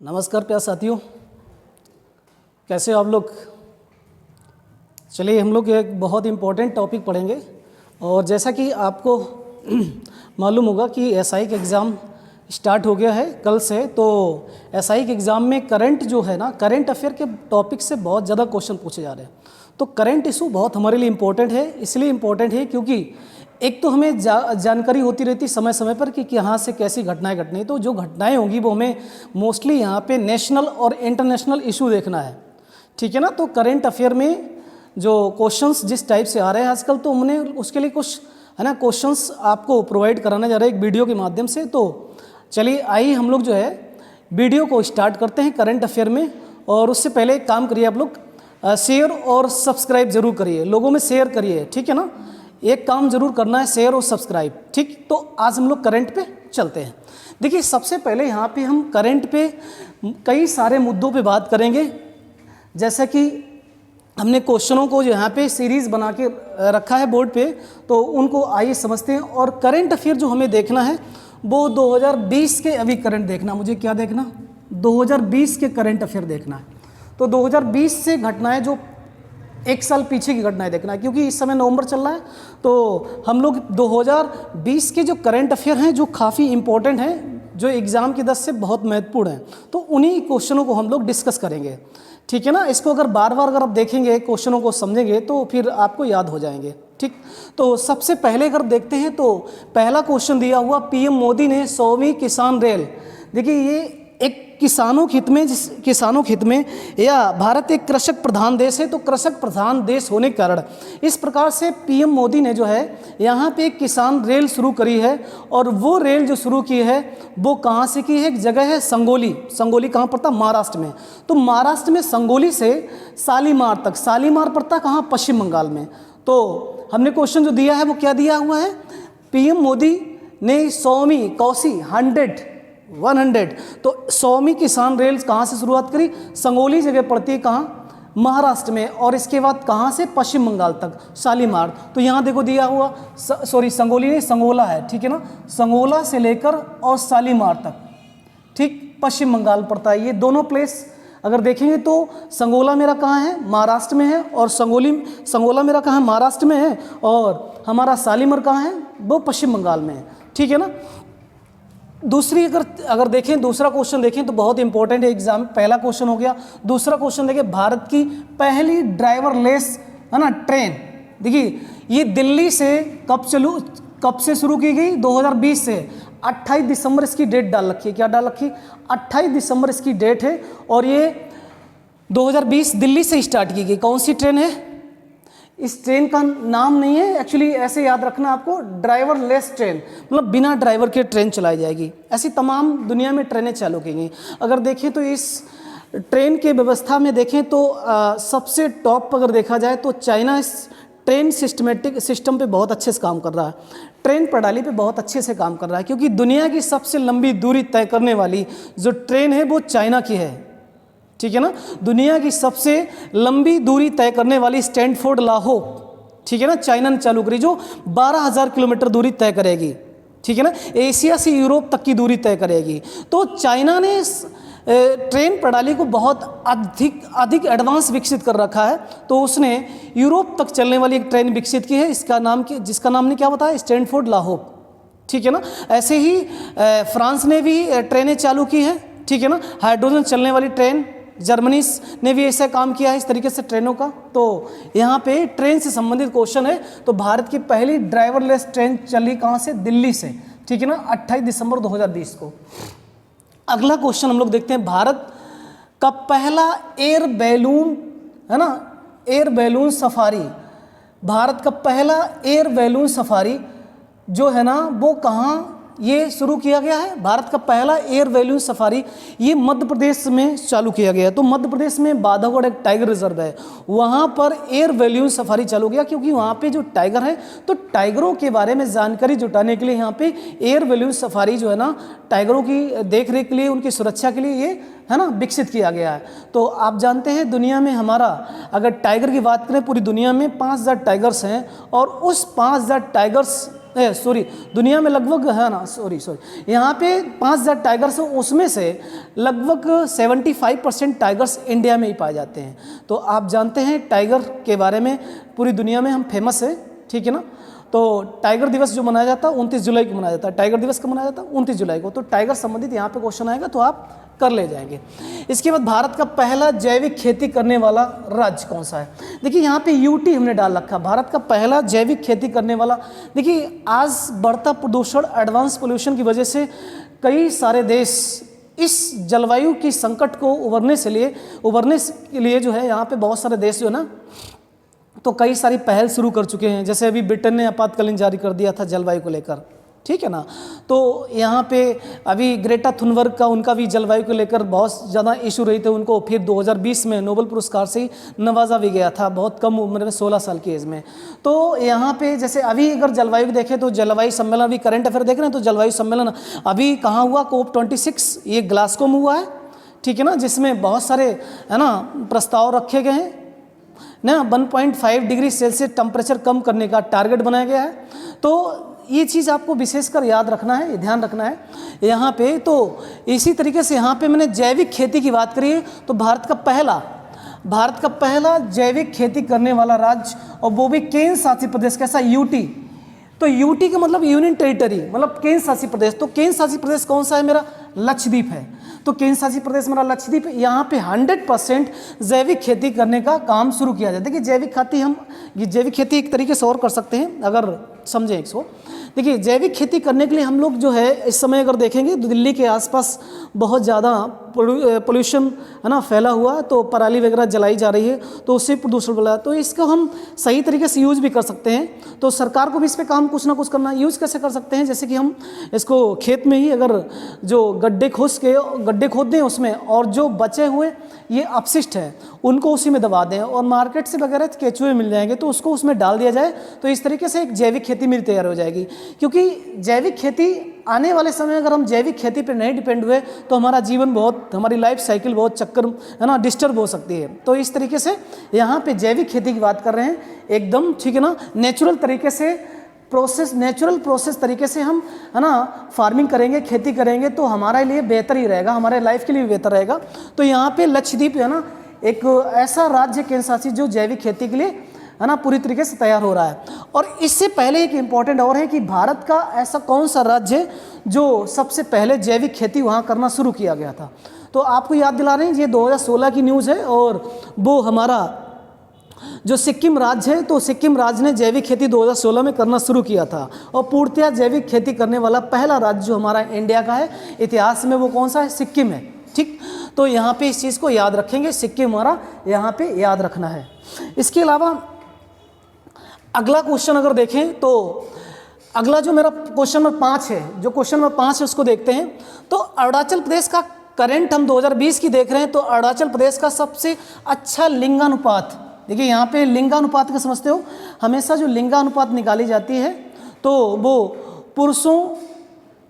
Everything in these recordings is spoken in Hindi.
नमस्कार प्यारे साथियों, कैसे हो आप लोग। चलिए हम लोग एक बहुत इम्पोर्टेंट टॉपिक पढ़ेंगे। और जैसा कि आपको मालूम होगा कि एसआई का एग्ज़ाम स्टार्ट हो गया है कल से। तो एसआई के एग्ज़ाम में करंट जो है ना, करंट अफेयर के टॉपिक से बहुत ज़्यादा क्वेश्चन पूछे जा रहे हैं। तो करंट इशू बहुत हमारे लिए इम्पोर्टेंट है। इसलिए इम्पोर्टेंट है क्योंकि एक तो हमें जानकारी होती रहती समय समय पर कि यहाँ से कैसी घटनाएं घटनी। तो जो घटनाएं होंगी वो हमें मोस्टली यहाँ पे नेशनल और इंटरनेशनल इशू देखना है, ठीक है ना। तो करंट अफेयर में जो क्वेश्चंस जिस टाइप से आ रहे हैं आजकल, तो हमने उसके लिए कुछ है ना क्वेश्चंस आपको प्रोवाइड कराने जा रहे हैं एक वीडियो के माध्यम से। तो चलिए आइए हम लोग जो है वीडियो को स्टार्ट करते हैं करंट अफेयर में। और उससे पहले एक काम करिए आप लोग, शेयर और सब्सक्राइब जरूर करिए, लोगों में शेयर करिए, ठीक है ना। एक काम जरूर करना है, शेयर और सब्सक्राइब, ठीक। तो आज हम लोग करंट पे चलते हैं। देखिए सबसे पहले यहाँ पे हम करंट पे कई सारे मुद्दों पे बात करेंगे। जैसे कि हमने क्वेश्चनों को जो यहाँ पे सीरीज़ बना के रखा है बोर्ड पे, तो उनको आइए समझते हैं। और करंट अफेयर जो हमें देखना है वो 2020 के अभी करंट देखना, मुझे क्या देखना, 2020 के करंट अफेयर देखना है। तो 2020 से घटनाएं जो एक साल पीछे की घटनाएं देखना है, क्योंकि इस समय नवंबर चल रहा है। तो हम लोग 2020 के जो करंट अफेयर हैं जो काफ़ी इंपॉर्टेंट हैं, जो एग्ज़ाम की दृष्टि से बहुत महत्वपूर्ण हैं, तो उन्हीं क्वेश्चनों को हम लोग डिस्कस करेंगे, ठीक है ना। इसको अगर बार बार अगर आप देखेंगे, क्वेश्चनों को समझेंगे, तो फिर आपको याद हो जाएंगे, ठीक। तो सबसे पहले अगर देखते हैं तो पहला क्वेश्चन दिया हुआ, पीएम मोदी ने 100वीं किसान रेल। देखिए ये एक किसानों के हित में या भारत एक कृषक प्रधान देश है, तो कृषक प्रधान देश होने के कारण इस प्रकार से पीएम मोदी ने जो है यहाँ पे एक किसान रेल शुरू करी है। और वो रेल जो शुरू की है वो कहाँ से की है, एक जगह है संगोली। संगोली कहाँ पड़ता, महाराष्ट्र में। तो महाराष्ट्र में संगोली से शालीमार तक, शालीमार पड़ता कहाँ, पश्चिम बंगाल में। तो हमने क्वेश्चन जो दिया है वो क्या दिया हुआ है, पीएम मोदी ने 100वीं कौसी 100 तो 100वीं किसान रेल कहाँ से शुरुआत करी, संगोली जगह पड़ती है कहाँ, महाराष्ट्र में। और इसके बाद कहाँ से, पश्चिम बंगाल तक, शालीमार। तो यहाँ देखो दिया हुआ, सॉरी संगोली नहीं, संगोला है, ठीक है ना। संगोला से लेकर और शालीमार तक, ठीक, पश्चिम बंगाल पड़ता है। ये दोनों प्लेस अगर देखेंगे तो संगोला मेरा कहाँ है, महाराष्ट्र में है। और संगोला मेरा कहाँ है, महाराष्ट्र में है। और हमारा शालीमार कहाँ है, वो पश्चिम बंगाल में है, ठीक है ना। दूसरी अगर देखें, दूसरा क्वेश्चन देखें तो बहुत इंपॉर्टेंट है एग्जाम। पहला क्वेश्चन हो गया। दूसरा क्वेश्चन देखिए, भारत की पहली ड्राइवरलेस है ना ट्रेन। देखिए ये दिल्ली से कब से शुरू की गई, 2020 से। 28 दिसंबर इसकी डेट डाल रखी है, क्या डाल रखी, 28 दिसंबर इसकी डेट है। और ये 2020 दिल्ली से स्टार्ट की गई। कौन सी ट्रेन है, इस ट्रेन का नाम नहीं है एक्चुअली, ऐसे याद रखना आपको, ड्राइवरलेस ट्रेन, मतलब बिना ड्राइवर के ट्रेन चलाई जाएगी। ऐसी तमाम दुनिया में ट्रेनें चालू की गई। अगर देखें तो इस ट्रेन के व्यवस्था में देखें तो सबसे टॉप अगर देखा जाए तो चाइना इस ट्रेन सिस्टम पे बहुत अच्छे से काम कर रहा है, ट्रेन प्रणाली पे बहुत अच्छे से काम कर रहा है। क्योंकि दुनिया की सबसे लंबी दूरी तय करने वाली जो ट्रेन है वो चाइना की है, ठीक है ना। दुनिया की सबसे लंबी दूरी तय करने वाली स्टैनफोर्ड लाहौर, ठीक है ना, चाइना ने चालू करी, जो 12,000 किलोमीटर दूरी तय करेगी, ठीक है ना। एशिया से यूरोप तक की दूरी तय करेगी। तो चाइना ने इस ट्रेन प्रणाली को बहुत अधिक एडवांस विकसित कर रखा है। तो उसने यूरोप तक चलने वाली एक ट्रेन विकसित की है, जिसका नाम ने क्या बताया, स्टैनफोर्ड लाहौर, ठीक है ना। ऐसे ही फ्रांस ने भी ट्रेनें चालू की हैं, ठीक है ना। हाइड्रोजन चलने वाली ट्रेन, जर्मनी ने भी ऐसा काम किया है इस तरीके से ट्रेनों का। तो यहाँ पे ट्रेन से संबंधित क्वेश्चन है। तो भारत की पहली ड्राइवरलेस ट्रेन चली कहाँ से, दिल्ली से, ठीक है ना, 28 दिसंबर 2020 को। अगला क्वेश्चन हम लोग देखते हैं, भारत का पहला एयर बैलून है ना, एयर बैलून सफारी। भारत का पहला एयर बैलून सफारी जो है ना वो कहाँ ये शुरू किया गया है, भारत का पहला एयर बैलून सफारी ये मध्य प्रदेश में चालू किया गया है। तो मध्य प्रदेश में बांधवगढ़ एक टाइगर रिजर्व है, वहाँ पर एयर बैलून सफारी चालू किया। क्योंकि वहाँ पे जो टाइगर है, तो टाइगरों के बारे में जानकारी जुटाने के लिए यहाँ पे एयर बैलून सफारी जो है ना, टाइगरों की देख रेख के लिए, उनकी सुरक्षा के लिए ये है ना विकसित किया गया है। तो आप जानते हैं दुनिया में हमारा अगर टाइगर की बात करें, पूरी दुनिया में 5,000 टाइगर्स हैं। और उस 5,000 टाइगर्स सॉरी दुनिया में लगभग है ना, सॉरी यहाँ पे 5000 टाइगर्स हैं, उसमें से लगभग 75% टाइगर्स इंडिया में ही पाए जाते हैं। तो आप जानते हैं टाइगर के बारे में पूरी दुनिया में हम फेमस है, ठीक है ना। तो टाइगर दिवस जो मनाया जाता है 29 जुलाई को मनाया जाता है। टाइगर दिवस कब मनाया जाता है? 29 जुलाई को। तो टाइगर संबंधित यहाँ पे क्वेश्चन आएगा तो आप कर ले जाएंगे। इसके बाद भारत का पहला जैविक खेती करने वाला राज्य कौन सा है? देखिए यहाँ पे यूटी हमने डाल रखा, भारत का पहला जैविक खेती करने वाला। देखिए आज बढ़ता प्रदूषण, एडवांस पोल्यूशन की वजह से कई सारे देश इस जलवायु की संकट को उभरने के लिए जो है यहाँ पे बहुत सारे देश जो है ना तो कई सारी पहल शुरू कर चुके हैं। जैसे अभी ब्रिटेन ने आपातकालीन जारी कर दिया था जलवायु को लेकर, ठीक है ना। तो यहाँ पे अभी ग्रेटा थुनबर्ग का उनका भी जलवायु को लेकर बहुत ज़्यादा इशू रही थे। उनको फिर 2020 में नोबेल पुरस्कार से ही नवाजा भी गया था, बहुत कम उम्र में, 16 साल की एज में। तो यहाँ पे जैसे अभी अगर जलवायु देखें तो जलवायु सम्मेलन, अभी करंट अफेयर देख रहे हैं तो जलवायु सम्मेलन अभी कहाँ हुआ? COP26, ये ग्लासगो में हुआ है, ठीक है ना, जिसमें बहुत सारे है ना प्रस्ताव रखे गए हैं ना। 1.5 डिग्री सेल्सियस टेम्परेचर कम करने का टारगेट बनाया गया है। तो ये चीज़ आपको विशेषकर याद रखना है, ध्यान रखना है यहाँ पे। तो इसी तरीके से यहाँ पे मैंने जैविक खेती की बात करी है तो भारत का पहला जैविक खेती करने वाला राज्य, और वो भी केंद्र शासित प्रदेश। कैसा? यूटी। तो यूटी का मतलब यूनियन टेरिटरी, मतलब केंद्र शासित प्रदेश। तो केंद्र शासित प्रदेश कौन सा है? मेरा लक्षद्वीप है। तो केंद्र शासित प्रदेश मेरा लक्षद्वीप, यहाँ पे 100% जैविक खेती करने का काम शुरू किया जाए। देखिए जैविक खेती एक तरीके से और कर सकते हैं अगर समझें इसको। देखिए जैविक खेती करने के लिए हम लोग जो है इस समय अगर देखेंगे तो दिल्ली के आसपास बहुत ज़्यादा पोल्यूशन है ना फैला हुआ, तो पराली वगैरह जलाई जा रही है, तो उससे प्रदूषण बढ़ा। तो इसको हम सही तरीके से यूज़ भी कर सकते हैं। तो सरकार को भी इस पर काम कुछ ना कुछ करना। यूज़ कैसे कर सकते हैं? जैसे कि हम इसको खेत में ही अगर जो गड्ढे खोद दें उसमें, और जो बचे हुए ये अपशिष्ट हैं उनको उसी में दबा दें, और मार्केट से वगैरह केचुए मिल जाएंगे तो उसको उसमें डाल दिया जाए, तो इस तरीके से एक जैविक खेती मेरी तैयार हो जाएगी। क्योंकि जैविक खेती आने वाले समय अगर हम जैविक खेती पर नहीं डिपेंड हुए तो हमारा जीवन बहुत, हमारी लाइफ साइकिल बहुत चक्कर है ना डिस्टर्ब हो सकती है। तो इस तरीके से यहाँ पे जैविक खेती की बात कर रहे हैं एकदम, ठीक है ना। नेचुरल तरीके से नेचुरल प्रोसेस तरीके से हम है ना फार्मिंग करेंगे, खेती करेंगे तो हमारे लिए बेहतर ही रहेगा, हमारे लाइफ के लिए भी बेहतर रहेगा। तो यहाँ पे लक्षद्वीप है ना एक ऐसा राज्य केंद्र शासित जो जैविक खेती के लिए है ना पूरी तरीके से तैयार हो रहा है। और इससे पहले एक इम्पॉर्टेंट और है कि भारत का ऐसा कौन सा राज्य है जो सबसे पहले जैविक खेती वहाँ करना शुरू किया गया था? तो आपको याद दिला रहे हैं, ये 2016 की न्यूज़ है, और वो हमारा जो सिक्किम राज्य है, तो सिक्किम राज्य ने जैविक खेती 2016 में करना शुरू किया था, और पूर्णतया जैविक खेती करने वाला पहला राज्य जो हमारा इंडिया का है इतिहास में वो कौन सा है? सिक्किम है, ठीक। तो यहाँ पे इस चीज़ को याद रखेंगे, सिक्किम हमारा यहाँ पे याद रखना है। इसके अलावा अगला क्वेश्चन अगर देखें तो अगला जो मेरा क्वेश्चन नंबर 5 है, जो क्वेश्चन नंबर 5 है उसको देखते हैं। तो अरुणाचल प्रदेश का करंट हम 2020 की देख रहे हैं, तो अरुणाचल प्रदेश का सबसे अच्छा लिंगानुपात, देखिए यहाँ पे लिंगानुपात का समझते हो, हमेशा जो लिंगानुपात निकाली जाती है तो वो पुरुषों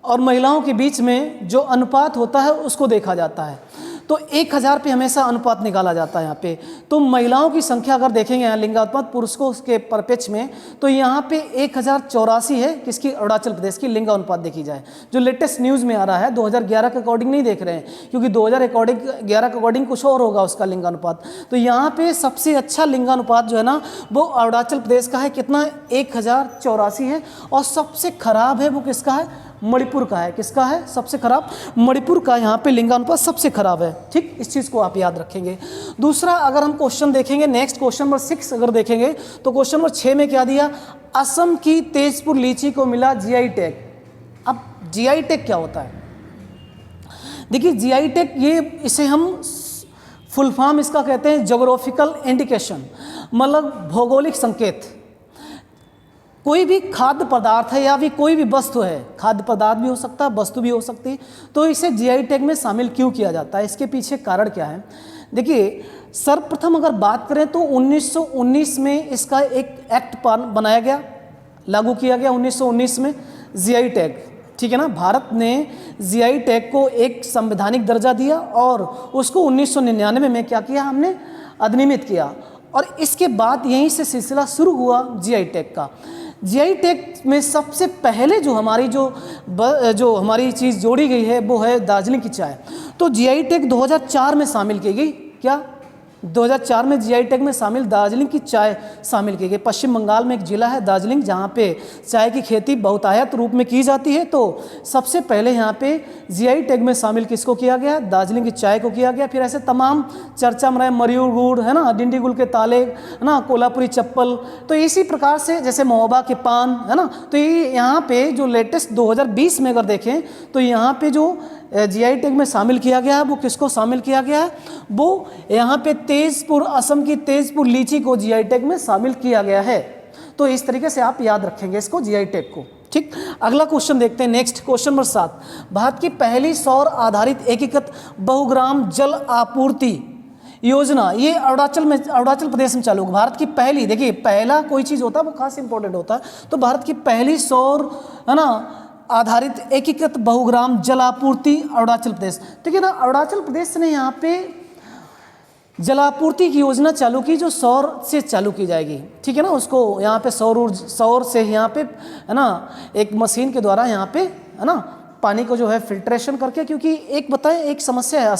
और महिलाओं के बीच में जो अनुपात होता है उसको देखा जाता है। तो 1000 पे हमेशा अनुपात निकाला जाता है यहाँ पे। तो महिलाओं की संख्या अगर देखेंगे यहाँ लिंगानुपात पुरुषों के परिप्रेक्ष्य में, तो यहाँ पे 1084 है किसकी? अरुणाचल प्रदेश की लिंगानुपात देखी जाए। जो लेटेस्ट न्यूज़ में आ रहा है 2011 के अकॉर्डिंग नहीं देख रहे हैं, क्योंकि 2011 के अकॉर्डिंग कुछ और होगा उसका लिंगानुपात। तो यहाँ पे सबसे अच्छा लिंगानुपात जो है ना वो अरुणाचल प्रदेश का है, कितना? 1084 है। और सबसे खराब है वो किसका है? मणिपुर का है। किसका है सबसे खराब? मणिपुर का यहाँ पे लिंगानुपात सबसे खराब है, ठीक। इस चीज़ को आप याद रखेंगे। दूसरा अगर हम क्वेश्चन देखेंगे, नेक्स्ट क्वेश्चन नंबर 6 अगर देखेंगे तो क्वेश्चन नंबर 6 में क्या दिया? असम की तेजपुर लीची को मिला जीआई टैग। अब जीआई टैग क्या होता है? देखिए जीआई टैग इसे हम फुल फॉर्म इसका कहते हैं ज्योग्राफिकल इंडिकेशन, मतलब भौगोलिक संकेत। कोई भी खाद्य पदार्थ है या भी कोई भी वस्तु है, खाद्य पदार्थ भी हो सकता है, वस्तु भी हो सकती है, तो इसे जीआई टैग में शामिल क्यों किया जाता है? इसके पीछे कारण क्या है? देखिए सर्वप्रथम अगर बात करें तो 1919 में इसका एक एक्ट बनाया गया, लागू किया गया 1919 में जीआई टैग, ठीक है ना। भारत ने जीआई टैग को एक संवैधानिक दर्जा दिया और उसको 1999 में क्या किया? हमने अधिनियमित किया, और इसके बाद यहीं से सिलसिला शुरू हुआ जीआई टैग का। जीआई टैग में सबसे पहले जो हमारी जो हमारी चीज़ जोड़ी गई है वो है दार्जिलिंग की चाय। तो जीआई टैग 2004 में शामिल की गई। क्या 2004 में जीआई टैग में शामिल दार्जिलिंग की चाय शामिल की गई। पश्चिम बंगाल में एक जिला है दार्जिलिंग जहाँ पे चाय की खेती बहुतायत रूप में की जाती है। तो सबसे पहले यहाँ पे जीआई टैग में शामिल किसको किया गया? दार्जिलिंग की चाय को किया गया। फिर ऐसे तमाम चर्चा में रहे मयूर गुड़ है ना, डिंडी गुड़ के ताले है ना, कोल्हापुरी चप्पल। तो इसी प्रकार से जैसे महोबा के पान है ना। तो ये यहाँ पे जो लेटेस्ट 2020 में अगर देखें तो यहाँ पे जो जीआई टैग में शामिल किया गया है वो किसको शामिल किया गया है? वो यहाँ पे तेजपुर, असम की तेजपुर लीची को जीआई टैग में शामिल किया गया है। तो इस तरीके से आप याद रखेंगे इसको, जीआई टैग को। ठीक, अगला क्वेश्चन देखते हैं। नेक्स्ट क्वेश्चन नंबर 7, भारत की पहली सौर आधारित एकीकृत बहुग्राम जल आपूर्ति योजना ये अरुणाचल प्रदेश में चालू। भारत की पहली, देखिए पहला कोई चीज़ होता है वो खास इंपॉर्टेंट होता है। तो भारत की पहली सौर है ना आधारित एकीकृत बहुग्राम जलापूर्ति अरुणाचल प्रदेश। ठीक है ना, अरुणाचल प्रदेश ने यहाँ पे जलापूर्ति की योजना चालू की जो सौर से चालू की जाएगी। ठीक है ना, उसको यहाँ पे सौर से यहाँ पे है ना एक मशीन के द्वारा यहाँ पे है ना पानी को जो है फिल्ट्रेशन करके, क्योंकि एक बताएं एक समस्या है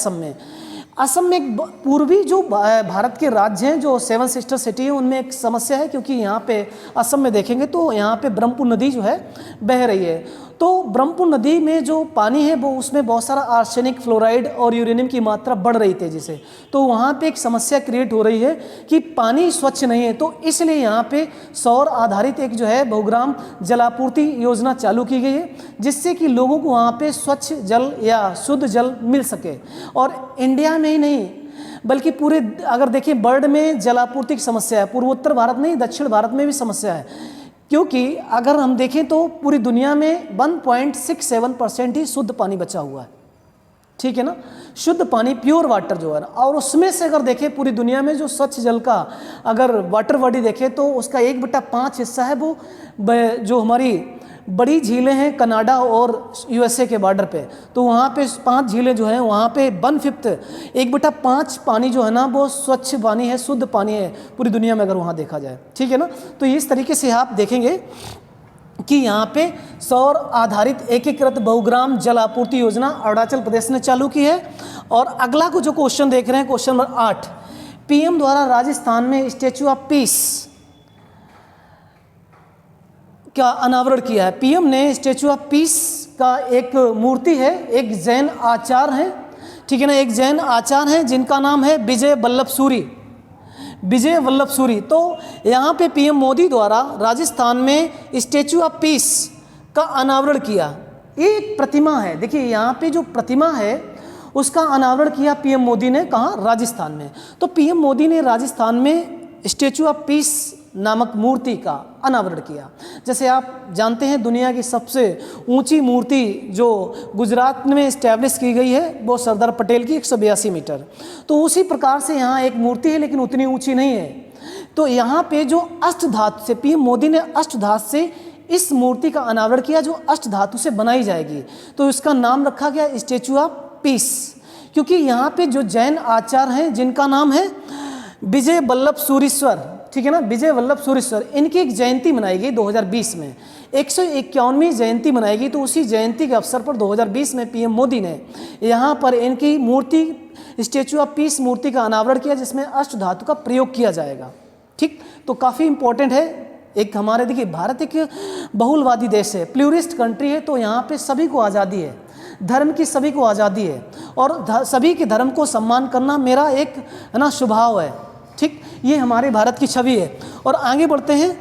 असम में एक पूर्वी जो भारत के राज्य हैं जो 7 सिस्टर सिटी है उनमें एक समस्या है, क्योंकि यहाँ पे असम में देखेंगे तो यहाँ पे ब्रह्मपुत्र नदी जो है बह रही है। तो ब्रह्मपुत्र नदी में जो पानी है वो उसमें बहुत सारा आर्सेनिक, फ्लोराइड और यूरेनियम की मात्रा बढ़ रही तेजी से। तो वहाँ पे एक समस्या क्रिएट हो रही है कि पानी स्वच्छ नहीं है। तो इसलिए यहाँ पे सौर आधारित एक जो है बहुग्राम जलापूर्ति योजना चालू की गई है, जिससे कि लोगों को वहाँ पे स्वच्छ जल या शुद्ध जल मिल सके। और इंडिया में ही नहीं बल्कि पूरे अगर देखिए वर्ल्ड में जलापूर्ति की समस्या है, पूर्वोत्तर भारत नहीं दक्षिण भारत में भी समस्या है। क्योंकि अगर हम देखें तो पूरी दुनिया में 1.67% ही शुद्ध पानी बचा हुआ है। ठीक है ना, शुद्ध पानी, प्योर वाटर जो है ना, और उसमें से अगर देखें पूरी दुनिया में जो स्वच्छ जल का अगर वाटर बॉडी देखें तो उसका 1/5 हिस्सा है वो जो हमारी बड़ी झीलें हैं कनाडा और यूएसए के बॉर्डर पे। तो वहाँ पे 5 झीलें जो हैं वहाँ पे 1/5 1/5 पानी जो है ना वो स्वच्छ पानी है, शुद्ध पानी है पूरी दुनिया में अगर वहाँ देखा जाए। ठीक है ना, तो इस तरीके से आप देखेंगे कि यहाँ पे सौर आधारित एकीकृत बहुग्राम जल आपूर्ति योजना अरुणाचल प्रदेश ने चालू की है। और अगला को जो क्वेश्चन देख रहे हैं क्वेश्चन नंबर 8, पीएम द्वारा राजस्थान में स्टैचू ऑफ पीस का अनावरण किया है। पीएम ने स्टैचू ऑफ पीस का एक मूर्ति है, एक जैन आचार्य है। ठीक है ना, एक जैन आचार्य हैं जिनका नाम है विजय वल्लभ सूरी। तो यहाँ पे पीएम मोदी द्वारा राजस्थान में स्टैचू ऑफ पीस का अनावरण किया। ये एक प्रतिमा है, देखिए यहाँ पे जो प्रतिमा है उसका अनावरण किया पीएम मोदी ने, कहाँ? राजस्थान में। तो पीएम मोदी ने राजस्थान में स्टैचू ऑफ पीस नामक मूर्ति का अनावरण किया। जैसे आप जानते हैं दुनिया की सबसे ऊंची मूर्ति जो गुजरात में इस्टेब्लिश की गई है वो सरदार पटेल की 182 मीटर। तो उसी प्रकार से यहाँ एक मूर्ति है लेकिन उतनी ऊंची नहीं है। तो यहाँ पे जो अष्टधातु से पीएम मोदी ने अष्टधातु से इस मूर्ति का अनावरण किया जो अष्टधातु से बनाई जाएगी। तो इसका नाम रखा गया स्टैचू ऑफ पीस, क्योंकि यहाँ पे जो जैन आचार्य हैं जिनका नाम है विजय वल्लभ सूरीश्वर। ठीक है ना, विजय वल्लभ सूरीश्वर, इनकी एक जयंती मनाई गई 2020 में, 151वीं जयंती मनाएगी। तो उसी जयंती के अवसर पर 2020 में पीएम मोदी ने यहाँ पर इनकी मूर्ति स्टैचू ऑफ पीस मूर्ति का अनावरण किया जिसमें अष्टधातु का प्रयोग किया जाएगा। ठीक, तो काफ़ी इंपॉर्टेंट है। एक हमारे देखिए भारत एक बहुलवादी देश है, प्लूरिस्ट कंट्री है। तो यहाँ पे सभी को आज़ादी है, धर्म की सभी को आज़ादी है और सभी के धर्म को सम्मान करना मेरा एक है ना स्वभाव है। ठीक, ये हमारे भारत की छवि है। और आगे बढ़ते हैं,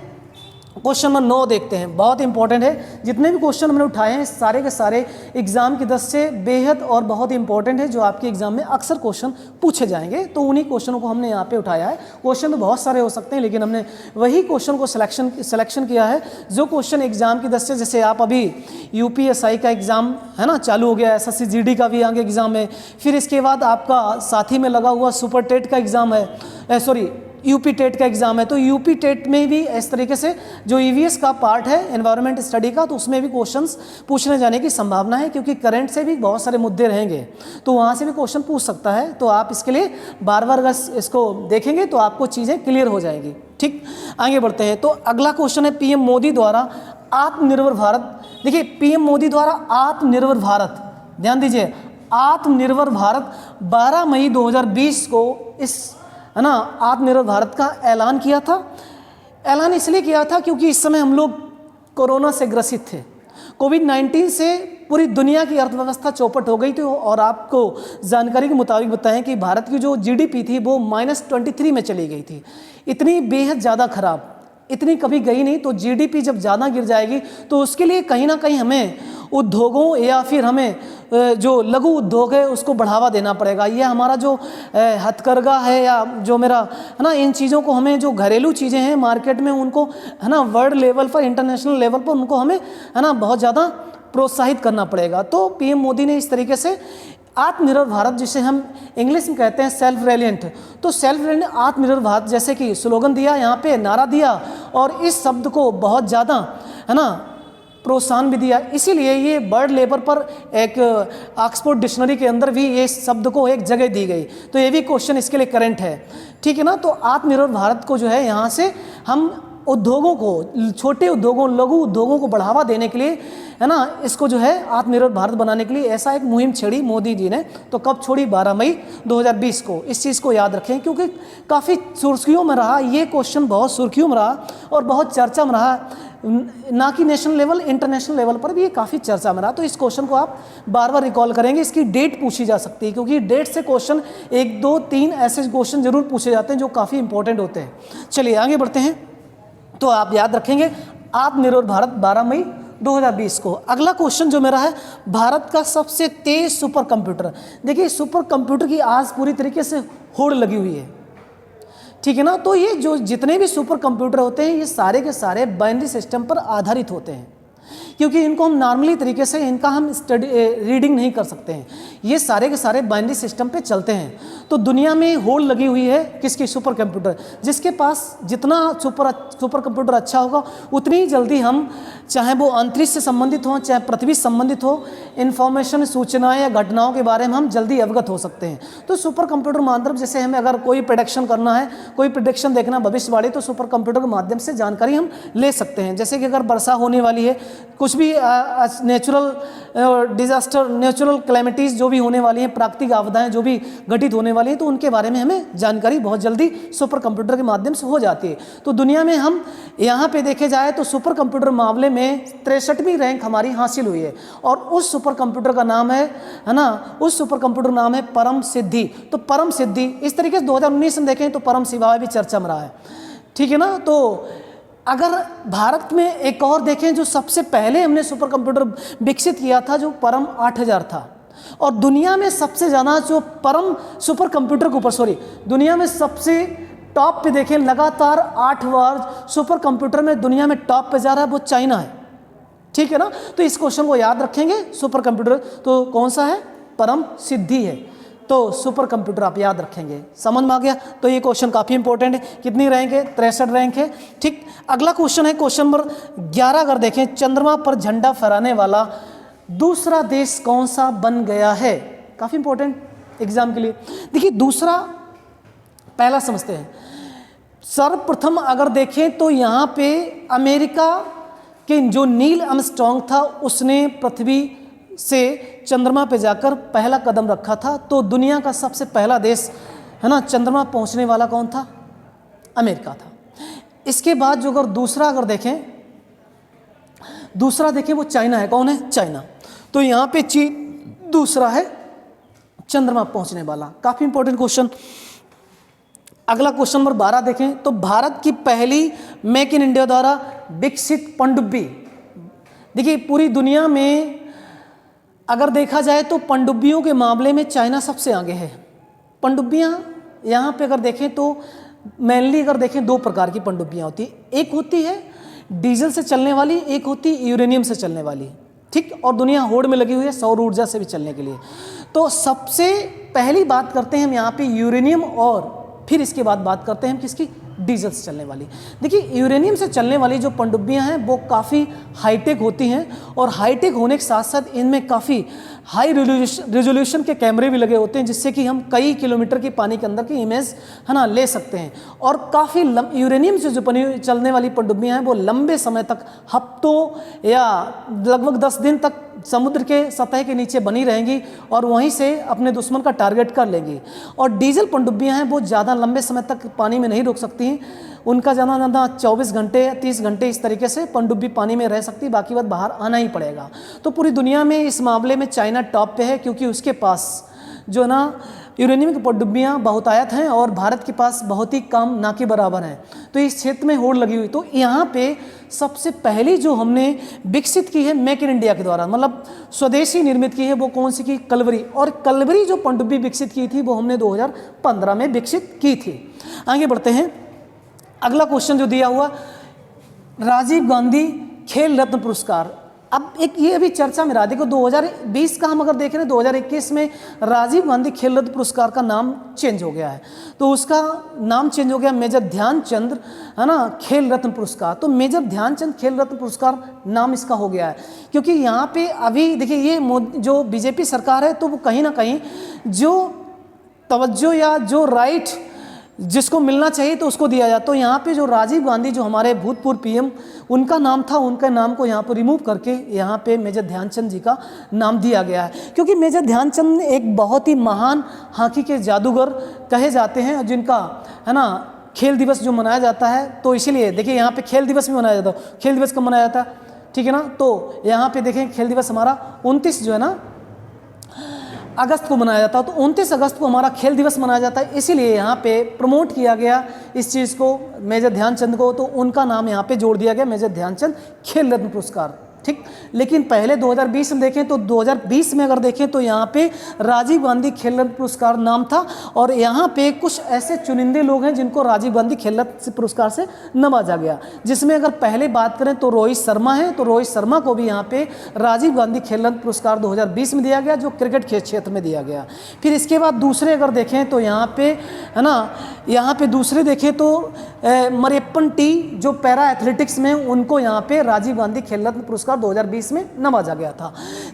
क्वेश्चन नंबर 9 देखते हैं, बहुत इंपॉर्टेंट है। जितने भी क्वेश्चन हमने उठाए हैं सारे के सारे एग्जाम की दृष्टि से बेहद और बहुत इंपॉर्टेंट है, जो आपके एग्जाम में अक्सर क्वेश्चन पूछे जाएंगे। तो उन्हीं क्वेश्चनों को हमने यहाँ पे उठाया है। क्वेश्चन तो बहुत सारे हो सकते हैं लेकिन हमने वही क्वेश्चन को सिलेक्शन किया है जो क्वेश्चन एग्जाम की दृष्टि से, जैसे आप अभी यूपीएसआई का एग्ज़ाम है ना चालू हो गया, एसएससी जीडी का भी आगे एग्ज़ाम है, फिर इसके बाद आपका साथ ही में लगा हुआ सुपर टेट का एग्ज़ाम है, यूपी टेट का एग्ज़ाम है, तो यूपी टेट में भी इस तरीके से जो ईवीएस का पार्ट है एनवायरनमेंट स्टडी का, तो उसमें भी क्वेश्चंस पूछने जाने की संभावना है, क्योंकि करंट से भी बहुत सारे मुद्दे रहेंगे, तो वहाँ से भी क्वेश्चन पूछ सकता है। तो आप इसके लिए बार बार अगर इसको देखेंगे तो आपको चीज़ें क्लियर हो जाएंगी। ठीक, आगे बढ़ते हैं। तो अगला क्वेश्चन है पीएम मोदी द्वारा आत्मनिर्भर भारत। देखिए, पीएम मोदी द्वारा आत्मनिर्भर भारत, ध्यान दीजिए, आत्मनिर्भर भारत 12 मई 2020 को इस है ना आत्मनिर्भर भारत का ऐलान किया था। ऐलान इसलिए किया था क्योंकि इस समय हम लोग कोरोना से ग्रसित थे। कोविड-19 से पूरी दुनिया की अर्थव्यवस्था चौपट हो गई थी, और आपको जानकारी के मुताबिक बताएं कि भारत की जो जीडीपी थी वो -23 में चली गई थी। इतनी बेहद ज़्यादा खराब, इतनी कभी गई नहीं। तो जीडीपी जब ज़्यादा गिर जाएगी तो उसके लिए कहीं ना कहीं हमें उद्योगों या फिर हमें जो लघु उद्योग है उसको बढ़ावा देना पड़ेगा। ये हमारा जो हथकरघा है या जो मेरा है ना, इन चीज़ों को हमें, जो घरेलू चीज़ें हैं मार्केट में, उनको है ना वर्ल्ड लेवल पर, इंटरनेशनल लेवल पर उनको हमें है ना बहुत ज़्यादा प्रोत्साहित करना पड़ेगा। तो पीएम मोदी ने इस तरीके से आत्मनिर्भर भारत, जिसे हम इंग्लिश में कहते हैं सेल्फ रिलायंट, तो सेल्फ रिलायंट आत्मनिर्भर भारत जैसे कि स्लोगन दिया, यहाँ पे नारा दिया, और इस शब्द को बहुत ज़्यादा है ना प्रोत्साहन भी दिया। इसीलिए ये वर्ल्ड लेवल पर एक ऑक्सफोर्ड डिक्शनरी के अंदर भी ये शब्द को एक जगह दी गई। तो ये भी क्वेश्चन इसके लिए करंट है, ठीक है ना। तो आत्मनिर्भर भारत को जो है यहाँ से हम उद्योगों को, छोटे उद्योगों, लघु उद्योगों को बढ़ावा देने के लिए है ना, इसको जो है आत्मनिर्भर भारत बनाने के लिए ऐसा एक मुहिम छेड़ी मोदी जी ने। तो कब छोड़ी? 12 मई 2020 को। इस चीज़ को याद रखें, क्योंकि काफ़ी सुर्खियों में रहा ये क्वेश्चन, बहुत सुर्खियों में रहा और बहुत चर्चा में रहा, ना कि नेशनल लेवल, इंटरनेशनल लेवल पर भी ये काफ़ी चर्चा में रहा। तो इस क्वेश्चन को आप बार बार रिकॉल करेंगे। इसकी डेट पूछी जा सकती है, क्योंकि डेट से क्वेश्चन 1, 2, 3 ऐसे क्वेश्चन जरूर पूछे जाते हैं जो काफ़ी इंपॉर्टेंट होते हैं। चलिए आगे बढ़ते हैं। तो आप याद रखेंगे आत्मनिर्भर भारत 12 मई 2020 को। अगला क्वेश्चन जो मेरा है, भारत का सबसे तेज सुपर कंप्यूटर। देखिए, सुपर कंप्यूटर की आज पूरी तरीके से होड़ लगी हुई है, ठीक है ना। तो ये जो जितने भी सुपर कंप्यूटर होते हैं, ये सारे के सारे बाइनरी सिस्टम पर आधारित होते हैं, क्योंकि इनको हम नॉर्मली तरीके से इनका हम रीडिंग नहीं कर सकते हैं। ये सारे के सारे बाइनरी सिस्टम पे चलते हैं। तो दुनिया में होड़ लगी हुई है किसकी? Super computer. जिसके पास जितना सुपर कंप्यूटर अच्छा होगा, उतनी जल्दी हम, चाहे वो अंतरिक्ष से संबंधित हो, चाहे पृथ्वी से संबंधित हो, इन्फॉर्मेशन, सूचनाएं या घटनाओं के बारे में हम जल्दी अवगत हो सकते हैं। तो सुपर कंप्यूटर माध्यम, जैसे हमें अगर कोई प्रेडिक्शन करना है, कोई प्रेडिक्शन देखना, भविष्यवाणी, तो सुपर कंप्यूटर के माध्यम से जानकारी हम ले सकते हैं। जैसे कि अगर वर्षा होने वाली है, कुछ भी नेचुरल डिजास्टर, नेचुरल क्लैमिटीज़ जो भी होने वाली हैं, प्राकृतिक आपदाएं जो भी घटित होने वाली हैं, तो उनके बारे में हमें जानकारी बहुत जल्दी सुपर कंप्यूटर के माध्यम से हो जाती है। तो दुनिया में हम यहाँ पे देखे जाए तो सुपर कंप्यूटर मामले में 63वीं रैंक हमारी हासिल हुई है, और उस सुपर कंप्यूटर का नाम है ना, उस सुपर कंप्यूटर नाम है परम सिद्धि। तो परम सिद्धि, इस तरीके से 2019 में देखें तो परम शिवा भी चर्चा में रहा है, ठीक है ना। तो अगर भारत में एक और देखें, जो सबसे पहले हमने सुपर कंप्यूटर विकसित किया था, जो परम 8000 था, और दुनिया में सबसे ज़्यादा जो परम सुपर कंप्यूटर के ऊपर, दुनिया में सबसे टॉप पे देखें, लगातार 8 बार सुपर कंप्यूटर में दुनिया में टॉप पे जा रहा है, वो चाइना है, ठीक है ना। तो इस क्वेश्चन को याद रखेंगे, सुपर कंप्यूटर तो कौन सा है? परम सिद्धि है। तो सुपर कंप्यूटर आप याद रखेंगे, समझ में आ गया। तो ये क्वेश्चन काफ़ी इंपॉर्टेंट है। कितनी रैंक है? 63 रैंक है, ठीक। अगला क्वेश्चन है क्वेश्चन नंबर 11। अगर देखें, चंद्रमा पर झंडा फहराने वाला दूसरा देश कौन सा बन गया है? काफ़ी इंपॉर्टेंट एग्जाम के लिए। देखिए, दूसरा, पहला समझते हैं। सर्वप्रथम अगर देखें तो यहाँ पे अमेरिका के जो नील आर्मस्ट्रांग था, उसने पृथ्वी से चंद्रमा पे जाकर पहला कदम रखा था। तो दुनिया का सबसे पहला देश है ना चंद्रमा पहुंचने वाला कौन था? अमेरिका था। इसके बाद जो अगर दूसरा देखें वो चाइना है। कौन है? चाइना। तो यहाँ पे दूसरा है चंद्रमा पहुंचने वाला। काफ़ी इंपॉर्टेंट क्वेश्चन। अगला क्वेश्चन नंबर 12 देखें तो भारत की पहली मेक इन इंडिया द्वारा विकसित पनडुब्बी। देखिए, पूरी दुनिया में अगर देखा जाए तो पनडुब्बियों के मामले में चाइना सबसे आगे है। पनडुब्बियाँ यहाँ पे अगर देखें तो मेनली अगर देखें 2 प्रकार की पनडुब्बियाँ होती है। एक होती है डीजल से चलने वाली, एक होती है यूरेनियम से चलने वाली, ठीक। और दुनिया होड़ में लगी हुई है सौर ऊर्जा से भी चलने के लिए। तो सबसे पहली बात करते हैं हम यहाँ पे यूरेनियम और फिर इसके बाद बात करते हैं हम किसकी, डीजल से चलने वाली। देखिए यूरेनियम से चलने वाली जो पनडुब्बियां हैं वो काफ़ी हाईटेक होती हैं, और हाईटेक होने के साथ साथ इनमें काफ़ी हाई रेजोल्यूशन के कैमरे भी लगे होते हैं, जिससे कि हम कई किलोमीटर की पानी के अंदर की इमेज है ना ले सकते हैं। और काफ़ी यूरेनियम से जो चलने वाली पनडुब्बियां हैं वो लंबे समय तक, हफ्तों या लगभग 10 दिन तक समुद्र के सतह के नीचे बनी रहेंगी और वहीं से अपने दुश्मन का टारगेट कर लेंगी। और डीजल पनडुब्बियां हैं वो ज़्यादा लंबे समय तक पानी में नहीं रुक सकती, उनका ज़्यादा 24 घंटे 30 घंटे इस तरीके से पनडुब्बी पानी में रह सकती, बाकी बात बाहर आना ही पड़ेगा। तो पूरी दुनिया में इस मामले में चाइना टॉप पे है, क्योंकि उसके पास जो ना यूरेनियम की पनडुब्बियाँ बहुतायत हैं और भारत के पास बहुत ही कम, ना के बराबर हैं। तो इस क्षेत्र में होड़ लगी हुई। तो यहाँ पे सबसे पहली जो हमने विकसित की है मेक इन इंडिया के द्वारा, मतलब स्वदेशी निर्मित की है, वो कौन सी की, कलवरी। और कलवरी जो पनडुब्बी विकसित की थी वो हमने 2015 में विकसित की थी। आगे बढ़ते हैं, अगला क्वेश्चन जो दिया हुआ, राजीव गांधी खेल रत्न पुरस्कार। अब एक ये अभी चर्चा में रहा, देखो 2020 का हम अगर देखें ना, 2021 में राजीव गांधी खेल रत्न पुरस्कार का नाम चेंज हो गया है। तो उसका नाम चेंज हो गया मेजर ध्यानचंद है ना खेल रत्न पुरस्कार। तो मेजर ध्यानचंद खेल रत्न पुरस्कार नाम इसका हो गया है, क्योंकि यहाँ पे अभी देखिए ये जो बीजेपी सरकार है तो वो कहीं ना कहीं जो तवज्जो या जो राइट जिसको मिलना चाहिए तो उसको दिया जाए। तो यहाँ पे जो राजीव गांधी जो हमारे भूतपूर्व पीएम, उनका नाम था, उनका नाम को यहाँ पर रिमूव करके यहाँ पे मेजर ध्यानचंद जी का नाम दिया गया है, क्योंकि मेजर ध्यानचंद एक बहुत ही महान हॉकी के जादूगर कहे जाते हैं, जिनका है ना खेल दिवस जो मनाया जाता है। तो इसीलिए देखिए यहाँ पे खेल दिवस भी मनाया जाता है। खेल दिवस कब मनाया जाता है, ठीक है ना। तो यहाँ पे देखें खेल दिवस हमारा 29 जो है ना अगस्त को मनाया जाता है। तो 29 अगस्त को हमारा खेल दिवस मनाया जाता है, इसीलिए यहाँ पे प्रमोट किया गया इस चीज़ को, मेजर ध्यानचंद को, तो उनका नाम यहाँ पे जोड़ दिया गया मेजर ध्यानचंद खेल रत्न पुरस्कार, ठीक। लेकिन पहले 2020 में देखें तो 2020 में अगर देखें तो यहाँ पे राजीव गांधी खेल रत्न पुरस्कार नाम था, और यहाँ पे कुछ ऐसे चुनिंदे लोग हैं जिनको राजीव गांधी खेल रत्न पुरस्कार से नवाजा गया, जिसमें अगर पहले बात करें तो रोहित शर्मा है। तो रोहित शर्मा को भी यहाँ पे राजीव गांधी खेल रत्न पुरस्कार 2020 में दिया गया, जो क्रिकेट के क्षेत्र में दिया गया। फिर इसके बाद दूसरे अगर देखें तो यहाँ पे है ना, यहाँ पे दूसरे देखें तो मरियप्पन टी जो पैरा एथलेटिक्स में, उनको यहाँ पे राजीव गांधी खेल रत्न पुरस्कार 2020 में नवाजा गया था।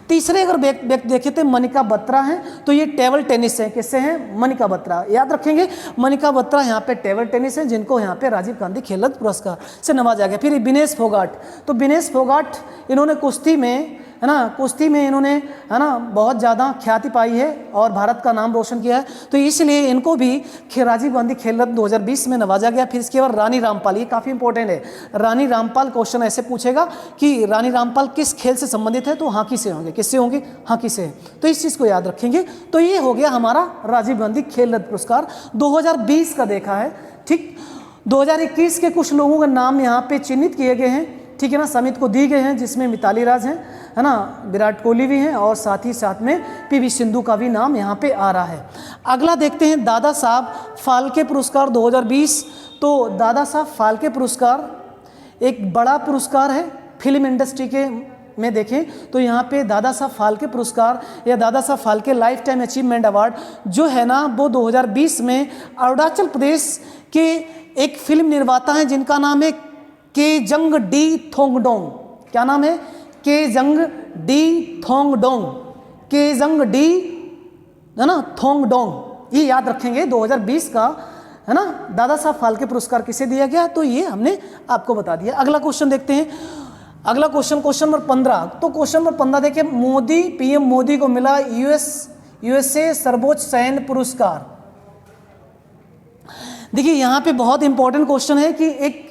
तीसरे अगर देखें तो मनिका बत्रा हैं, तो ये टेबल टेनिस है, किससे हैं, मनिका बत्रा, याद रखेंगे मनिका बत्रा यहाँ पे टेबल टेनिस है, जिनको यहाँ पे राजीव गांधी खेल रत्न पुरस्कार से नवाजा गया। फिर विनेश फोगाट, तो विनेश फोगाट इन्होंने कुश्ती में है ना, कुश्ती में इन्होंने है ना बहुत ज़्यादा ख्याति पाई है और भारत का नाम रोशन किया है, तो इसलिए इनको भी राजीव गांधी खेल रत्न 2020 में नवाजा गया। फिर इसके बाद रानी रामपाल, ये काफ़ी इंपॉर्टेंट है। रानी रामपाल क्वेश्चन ऐसे पूछेगा कि रानी रामपाल किस खेल से संबंधित है, तो हॉकी से होंगे, किससे होंगे, हॉकी से, तो इस चीज़ को याद रखेंगे। तो ये हो गया हमारा राजीव गांधी खेल रत्न पुरस्कार 2020 का देखा है, ठीक। 2021 के कुछ लोगों का नाम यहाँ पे चिन्हित किए गए हैं, ठीक है ना, समिति को दी गए हैं, जिसमें मिताली राज हैं, है ना, विराट कोहली भी हैं, और साथ ही साथ में पीवी सिंधु का भी नाम यहाँ पे आ रहा है। अगला देखते हैं दादा साहब फाल्के पुरस्कार 2020। तो दादा साहब फाल्के पुरस्कार एक बड़ा पुरस्कार है फिल्म इंडस्ट्री के में देखें तो यहाँ पे दादा साहब फाल्के पुरस्कार या Dada Saheb Phalke life time achievement award जो है ना, वो 2020 में अरुणाचल प्रदेश के एक फिल्म निर्माता हैं जिनका नाम है केजंग डी थोंगडोंग। क्या नाम है, केजंग डी थोंगडोंग, केजंग डी है ना थोंगडोंग, ये याद रखेंगे। 2020 का है ना दादा साहब फाल्के पुरस्कार किसे दिया गया, तो ये हमने आपको बता दिया। अगला क्वेश्चन देखते हैं, अगला क्वेश्चन नंबर 15। तो क्वेश्चन नंबर 15 देखिए, मोदी पीएम मोदी को मिला यूएसए सर्वोच्च सैन्य पुरस्कार। देखिए यहाँ पे बहुत इंपॉर्टेंट क्वेश्चन है कि एक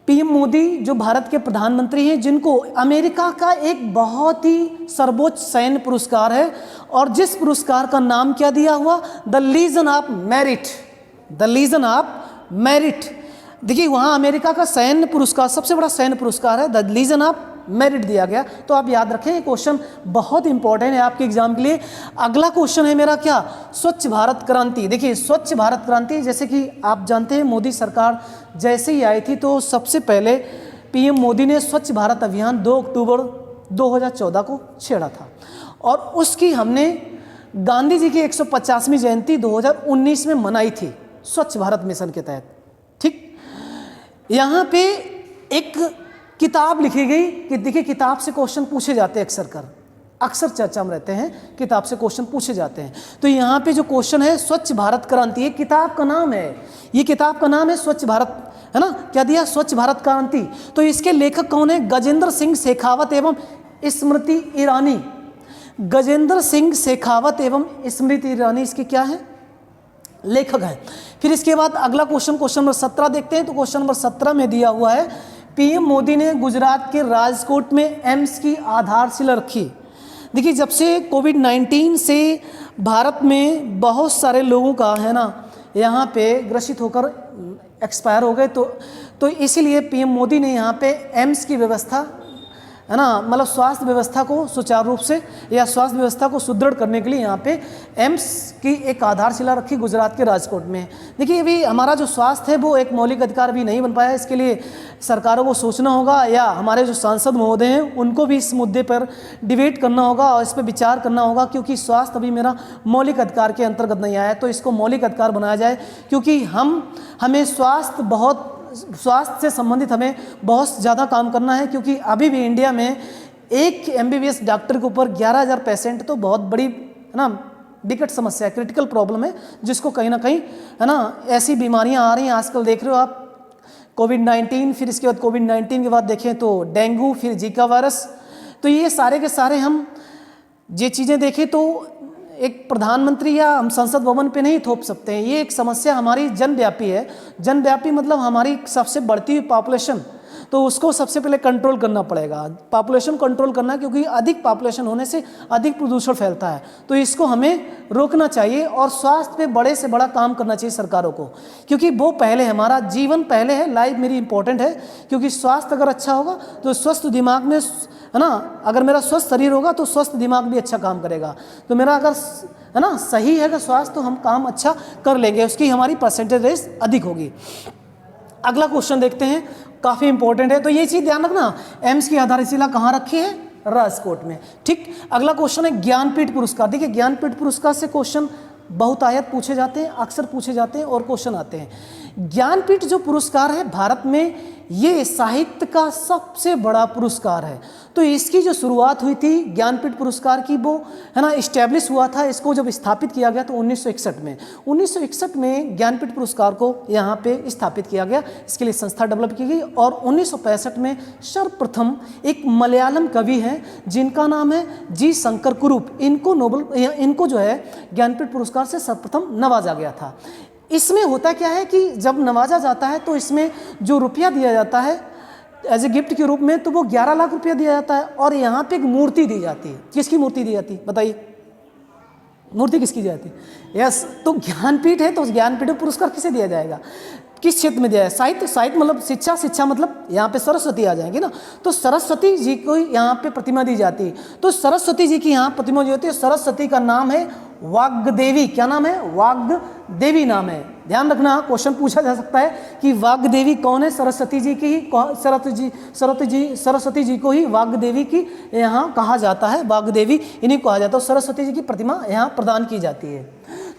पीएम मोदी जो भारत के प्रधानमंत्री हैं, जिनको अमेरिका का एक बहुत ही सर्वोच्च सैन्य पुरस्कार है, और जिस पुरस्कार का नाम क्या दिया हुआ, the legion of merit, the legion of merit. देखिए वहाँ अमेरिका का सैन्य पुरस्कार, सबसे बड़ा सैन्य पुरस्कार है, द लीजन ऑफ मेरिट दिया गया। तो आप याद रखें, ये क्वेश्चन बहुत इंपॉर्टेंट है आपके एग्जाम के लिए। अगला क्वेश्चन है मेरा क्या, स्वच्छ भारत क्रांति। देखिए स्वच्छ भारत क्रांति, जैसे कि आप जानते हैं मोदी सरकार जैसे ही आई थी तो सबसे पहले पीएम मोदी ने स्वच्छ भारत अभियान 2 अक्टूबर 2014 को छेड़ा था, और उसकी हमने गांधी जी की 150वीं जयंती 2019 में मनाई थी। स्वच्छ भारत मिशन के तहत। ठीक, यहाँ पे एक किताब लिखी गई कि देखिए किताब से क्वेश्चन पूछे जाते हैं अक्सर चर्चा में रहते हैं, किताब से क्वेश्चन पूछे जाते हैं। तो यहाँ पे जो क्वेश्चन है स्वच्छ भारत क्रांति, ये किताब का नाम है, ये किताब का नाम है स्वच्छ भारत, है ना, क्या दिया, स्वच्छ भारत क्रांति। तो इसके लेखक कौन है, गजेंद्र सिंह शेखावत एवं स्मृति ईरानी। गजेंद्र सिंह शेखावत एवं स्मृति ईरानी इसके क्या है, लेखक हैं। फिर इसके बाद अगला क्वेश्चन नंबर 17 देखते हैं। तो क्वेश्चन नंबर 17 में दिया हुआ है, पीएम मोदी ने गुजरात के राजकोट में एम्स की आधारशिला रखी। देखिए जब से कोविड-19 से भारत में बहुत सारे लोगों का, है ना, यहाँ पे ग्रसित होकर एक्सपायर हो गए, तो इसीलिए पीएम मोदी ने यहाँ पे एम्स की व्यवस्था, है ना, मतलब स्वास्थ्य व्यवस्था को सुचारू रूप से या स्वास्थ्य व्यवस्था को सुदृढ़ करने के लिए यहाँ पे एम्स की एक आधारशिला रखी गुजरात के राजकोट में। देखिए अभी हमारा जो स्वास्थ्य है वो एक मौलिक अधिकार भी नहीं बन पाया, इसके लिए सरकारों को सोचना होगा, या हमारे जो सांसद महोदय हैं उनको भी इस मुद्दे पर डिबेट करना होगा और इस पर विचार करना होगा, क्योंकि स्वास्थ्य अभी मेरा मौलिक अधिकार के अंतर्गत नहीं आया है। तो इसको मौलिक अधिकार बनाया जाए, क्योंकि हमें स्वास्थ्य से संबंधित हमें बहुत ज़्यादा काम करना है, क्योंकि अभी भी इंडिया में एक एमबीबीएस डॉक्टर के ऊपर 11,000 पेशेंट, तो बहुत बड़ी, है ना, विकट समस्या है, क्रिटिकल प्रॉब्लम है, जिसको कहीं ना कहीं, है ना, ऐसी बीमारियां आ रही हैं आजकल, देख रहे हो आप, कोविड-19, फिर इसके बाद कोविड-19 के बाद देखें तो डेंगू, फिर जीका वायरस। तो ये सारे के सारे हम ये चीज़ें देखें तो एक प्रधानमंत्री या हम संसद भवन पे नहीं थोप सकते हैं, ये एक समस्या हमारी जनव्यापी है। जनव्यापी मतलब हमारी सबसे बढ़ती हुई पॉपुलेशन, तो उसको सबसे पहले कंट्रोल करना पड़ेगा, पॉपुलेशन कंट्रोल करना, क्योंकि अधिक पॉपुलेशन होने से अधिक प्रदूषण फैलता है, तो इसको हमें रोकना चाहिए और स्वास्थ्य पे बड़े से बड़ा काम करना चाहिए सरकारों को, क्योंकि वो पहले, हमारा जीवन पहले है, लाइफ मेरी इंपॉर्टेंट है, क्योंकि स्वास्थ्य अगर अच्छा होगा तो स्वस्थ दिमाग में, है ना, अगर मेरा स्वस्थ शरीर होगा तो स्वस्थ दिमाग भी अच्छा काम करेगा। तो मेरा अगर, है ना, सही है अगर स्वास्थ्य, तो हम काम अच्छा कर लेंगे, उसकी हमारी परसेंटेज अधिक होगी। अगला क्वेश्चन देखते हैं, काफ़ी इंपॉर्टेंट है, तो ये चीज़ ध्यान रखना, एम्स की आधारशिला कहाँ रखी है, राजकोट में। ठीक, अगला क्वेश्चन है ज्ञानपीठ पुरस्कार। देखिए ज्ञानपीठ पुरस्कार से क्वेश्चन बहुतायत पूछे जाते हैं, अक्सर पूछे जाते हैं और क्वेश्चन आते हैं। ज्ञानपीठ जो पुरस्कार है भारत में, ये साहित्य का सबसे बड़ा पुरस्कार है। तो इसकी जो शुरुआत हुई थी ज्ञानपीठ पुरस्कार की, वो, है ना, इस्टेब्लिश हुआ था, इसको जब स्थापित किया गया तो 1961 में, 1961 में ज्ञानपीठ पुरस्कार को यहाँ पे स्थापित किया गया, इसके लिए संस्था डेवलप की गई। और 1965 में सर्वप्रथम एक मलयालम कवि हैं जिनका नाम है जी शंकर कुरूप, इनको जो है ज्ञानपीठ पुरस्कार से सर्वप्रथम नवाजा गया था। इसमें होता क्या है कि जब नवाजा जाता है तो इसमें जो रुपया दिया जाता है एज ए गिफ्ट के रूप में, तो वो 11 लाख रुपया दिया जाता है, और यहाँ पे एक मूर्ति दी जाती है। किसकी मूर्ति दी जाती है बताइए, मूर्ति किसकी दी जाती है? यस, तो ज्ञानपीठ है तो उस ज्ञानपीठ पुरस्कार किसे दिया जाएगा, किस क्षेत्र में दिया है? साहित्य मतलब शिक्षा मतलब यहाँ पे सरस्वती आ जाएंगे ना, तो सरस्वती जी को यहाँ पे प्रतिमा दी जाती है। तो सरस्वती जी की यहाँ प्रतिमा जो होती है, सरस्वती का नाम है वाग्देवी। क्या नाम है? वाग्देवी नाम है। ध्यान रखना, क्वेश्चन पूछा जा सकता है कि वाग्देवी कौन है? सरस्वती जी की ही, सरस्वती जी को ही वाग्देवी की यहाँ कहा जाता है, वाग्देवी इन्हीं को कहा जाता है। सरस्वती जी की प्रतिमा यहाँ प्रदान की जाती है,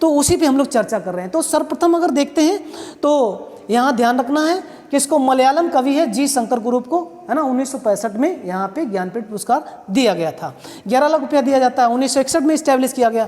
तो उसी पे हम लोग चर्चा कर रहे हैं। तो सर्वप्रथम अगर देखते हैं तो यहाँ ध्यान रखना है कि इसको मलयालम कवि है जी शंकर कुरूप को, है ना, 1965 में यहाँ पे ज्ञानपीठ पुरस्कार दिया गया था। 11 लाख रुपया दिया जाता है, 1961 में इस्टेब्लिश किया गया।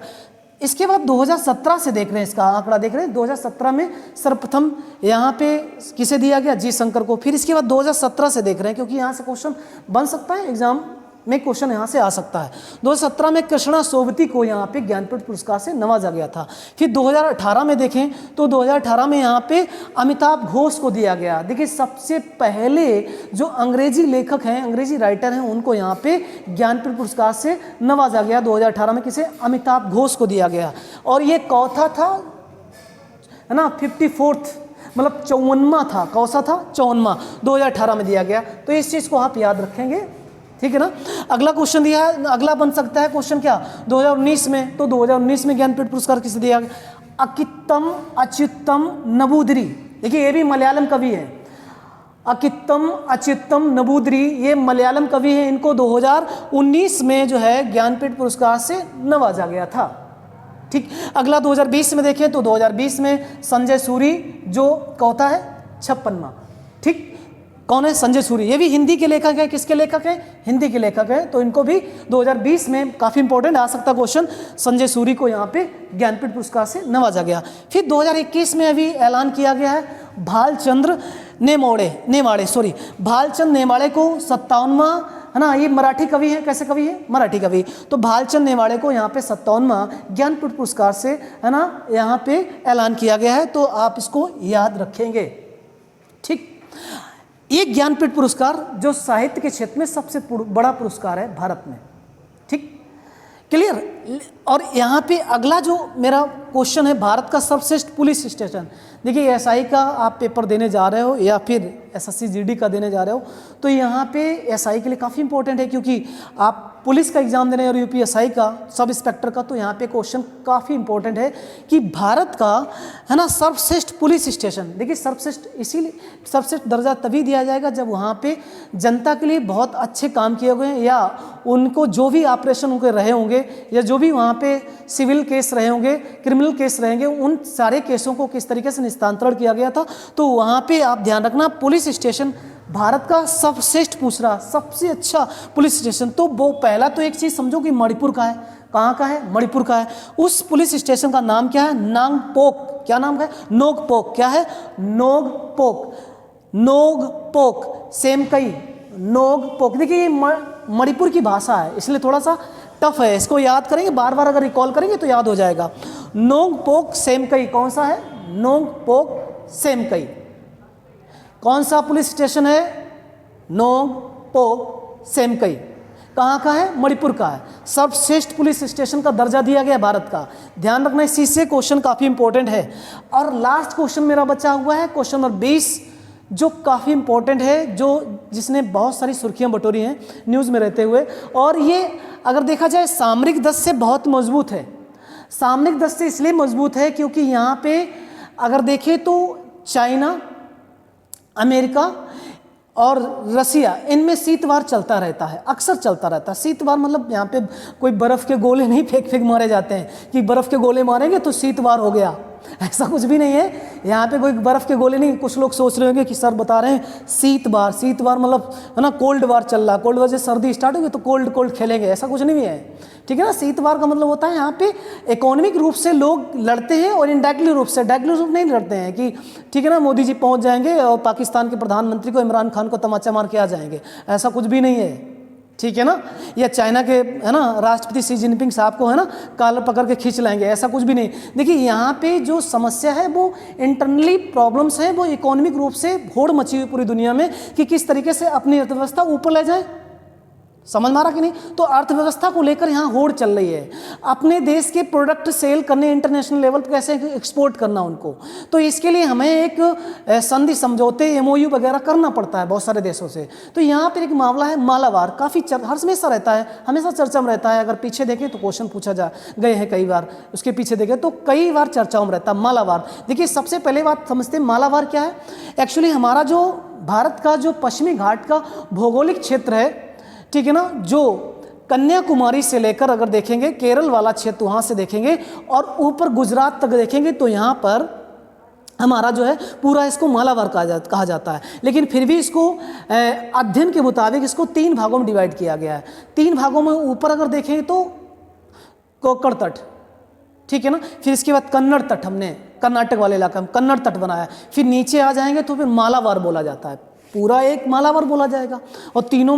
इसके बाद 2017 से देख रहे हैं, इसका आंकड़ा देख रहे हैं, 2017 में सर्वप्रथम यहाँ पे किसे दिया गया? जी शंकर को। फिर इसके बाद 2017 से देख रहे हैं, क्योंकि यहाँ से क्वेश्चन बन सकता है, एग्जाम में क्वेश्चन यहाँ से आ सकता है। 2017 में कृष्णा सोबती को यहाँ पे ज्ञानपीठ पुरस्कार से नवाजा गया था। फिर 2018 में देखें तो 2018 में यहाँ पे अमिताभ घोष को दिया गया। देखिए सबसे पहले जो अंग्रेजी लेखक हैं, अंग्रेजी राइटर हैं, उनको यहाँ पे ज्ञानपीठ पुरस्कार से नवाजा गया 2018 में। किसे? अमिताभ घोष को दिया गया। और ये कौथा था, है ना, 54th मतलब 54वां था। कौसा था? 54वां 2018 में दिया गया। तो इस चीज़ को आप याद रखेंगे, ठीक है ना। अगला क्वेश्चन दिया है, अगला बन सकता है क्वेश्चन क्या? 2019 में, तो 2019 में ज्ञानपीठ पुरस्कार किसे दिया गया? अकित्तम अच्युतम नबूदरी। देखिए ये भी मलयालम कवि है, अकित्तम अच्युतम नबूदरी, ये मलयालम कवि है। इनको 2019 में जो है ज्ञानपीठ पुरस्कार से नवाजा गया था। ठीक। अगला 2020 में देखें तो 2020 में संजय सूरी जो होता है 56वां, ठीक। कौन है? संजय सूरी। ये भी हिंदी के लेखक है। किसके लेखक है? हिंदी के लेखक है। तो इनको भी 2020 में काफ़ी इंपॉर्टेंट आ सकता क्वेश्चन, संजय सूरी को यहाँ पे ज्ञानपीठ पुरस्कार से नवाजा गया। फिर 2021 में अभी ऐलान किया गया है भालचंद्र नेमाड़े को 57वां, है ना, ये मराठी कवि है। कैसे कवि है? मराठी कवि। तो भालचंद्र नेमाड़े को यहाँ पे 57वां ज्ञानपीठ पुरस्कार से, है ना, यहाँ पे ऐलान किया गया है। तो आप इसको याद रखेंगे, ठीक। ये ज्ञानपीठ पुरस्कार जो साहित्य के क्षेत्र में सबसे बड़ा पुरस्कार है भारत में, ठीक, क्लियर। और यहाँ पे अगला जो मेरा क्वेश्चन है, भारत का सर्वश्रेष्ठ पुलिस स्टेशन। देखिए एसआई का आप पेपर देने जा रहे हो या फिर एसएससी जीडी का देने जा रहे हो, तो यहाँ पे एसआई के लिए काफ़ी इंपॉर्टेंट है, क्योंकि आप पुलिस का एग्जाम दे रहे हैं और यूपीएसआई का, सब इंस्पेक्टर का, तो यहाँ पे क्वेश्चन काफ़ी इंपॉर्टेंट है कि भारत का, है ना, सर्वश्रेष्ठ पुलिस स्टेशन। देखिए सर्वश्रेष्ठ इसीलिए सर्वश्रेष्ठ दर्जा तभी दिया जाएगा जब वहाँ पे जनता के लिए बहुत अच्छे काम किए हुए हैं, या उनको जो भी ऑपरेशन उनके रहे होंगे, या जो भी वहाँ पे सिविल केस रहे होंगे, क्रिमिनल केस रहेंगे, उन सारे केसों को किस तरीके से निस्तांतरण किया गया था। तो वहाँ पे आप ध्यान रखना, पुलिस स्टेशन भारत का सर्वश्रेष्ठ पूछ रहा, सबसे अच्छा पुलिस स्टेशन। तो वो पहला तो एक चीज़ समझो कि मणिपुर का है। कहाँ का है? मणिपुर का है। उस पुलिस स्टेशन का नाम क्या है? नांगपोक। क्या नाम है? नोगपोक। क्या है? नोगपोक। नोगपोक, सेम कई, नोगपोक। देखिए ये मणिपुर की भाषा है, इसलिए थोड़ा सा टफ है। इसको याद करेंगे, बार बार अगर रिकॉल करेंगे तो याद हो जाएगा। नोगपोक सेमकई कौन सा है? नोगपोक सेमकई। कौन सा पुलिस स्टेशन है? नोगपोक सेमकई। कहाँ का है? मणिपुर का है। सर्वश्रेष्ठ पुलिस स्टेशन का दर्जा दिया गया भारत का। ध्यान रखना, इसी से क्वेश्चन काफ़ी इंपॉर्टेंट है। और लास्ट क्वेश्चन मेरा बचा हुआ है, क्वेश्चन नंबर 20, जो काफ़ी इंपॉर्टेंट है, जिसने बहुत सारी सुर्खियां बटोरी हैं न्यूज़ में रहते हुए। और ये अगर देखा जाए सामरिक दृष्टि से बहुत मजबूत है। सामरिक दृष्टि से इसलिए मजबूत है क्योंकि यहाँ पे अगर देखें तो चाइना, अमेरिका और रसिया, इनमें शीतवार चलता रहता है, अक्सर चलता रहता है। शीतवार मतलब यहाँ पे कोई बर्फ़ के गोले नहीं फेंक मारे जाते हैं कि बर्फ़ के गोले मारेंगे तो शीतवार हो गया, ऐसा कुछ भी नहीं है। यहाँ पे कोई बर्फ़ के गोले नहीं। कुछ लोग सोच रहे होंगे कि सर बता रहे हैं शीतवार, शीतवार मतलब, है ना, कोल्ड वार चल रहा है, कोल्ड वार से सर्दी स्टार्ट होगी तो कोल्ड खेलेंगे, ऐसा कुछ नहीं है, ठीक है ना। शीतवार का मतलब होता है यहाँ पे इकोनॉमिक रूप से लोग लड़ते हैं और इनडायरेक्टली रूप से, डायरेक्टली रूप नहीं लड़ते हैं कि ठीक है ना मोदी जी पहुँच जाएंगे और पाकिस्तान के प्रधानमंत्री को, इमरान खान को तमाचा मार के आ जाएंगे, ऐसा कुछ भी नहीं है, ठीक है ना। या चाइना के, है ना, राष्ट्रपति शी जिनपिंग साहब को, है ना, कॉलर पकड़ के खींच लाएंगे, ऐसा कुछ भी नहीं। देखिए यहाँ पे जो समस्या है वो इंटरनली प्रॉब्लम्स है, वो इकोनॉमिक रूप से होड़ मची हुई पूरी दुनिया में कि किस तरीके से अपनी अर्थव्यवस्था ऊपर ले जाए। समझ मारा कि नहीं? तो अर्थव्यवस्था को लेकर यहाँ होड़ चल रही है। अपने देश के प्रोडक्ट सेल करने इंटरनेशनल लेवल पर कैसे एक्सपोर्ट करना उनको, तो इसके लिए हमें एक संधि समझौते MOU वगैरह करना पड़ता है बहुत सारे देशों से। तो यहाँ पर एक मामला है मालाबार, काफ़ी हर हमेशा रहता है, हमेशा चर्चा में रहता है। अगर पीछे देखें तो क्वेश्चन पूछा गए हैं कई बार, उसके पीछे देखें तो कई बार चर्चाओं में रहता है मालाबार। देखिए सबसे पहले बात समझते हैं मालाबार क्या है। एक्चुअली हमारा जो भारत का जो पश्चिमी घाट का भौगोलिक क्षेत्र है, ठीक है ना, जो कन्याकुमारी से लेकर अगर देखेंगे केरल वाला क्षेत्र वहाँ से देखेंगे और ऊपर गुजरात तक देखेंगे तो यहाँ पर हमारा जो है पूरा इसको मालाबार कहा जाता है। लेकिन फिर भी इसको अध्ययन के मुताबिक इसको 3 भागों में डिवाइड किया गया है। 3 भागों में ऊपर अगर देखें तो कोंकण तट, ठीक है ना, फिर इसके बाद कन्नड़ तट, हमने कर्नाटक वाले इलाका में कन्नड़ तट बनाया। फिर नीचे आ जाएंगे तो फिर मालाबार बोला जाता है, पूरा एक मालाबार बोला जाएगा और तीनों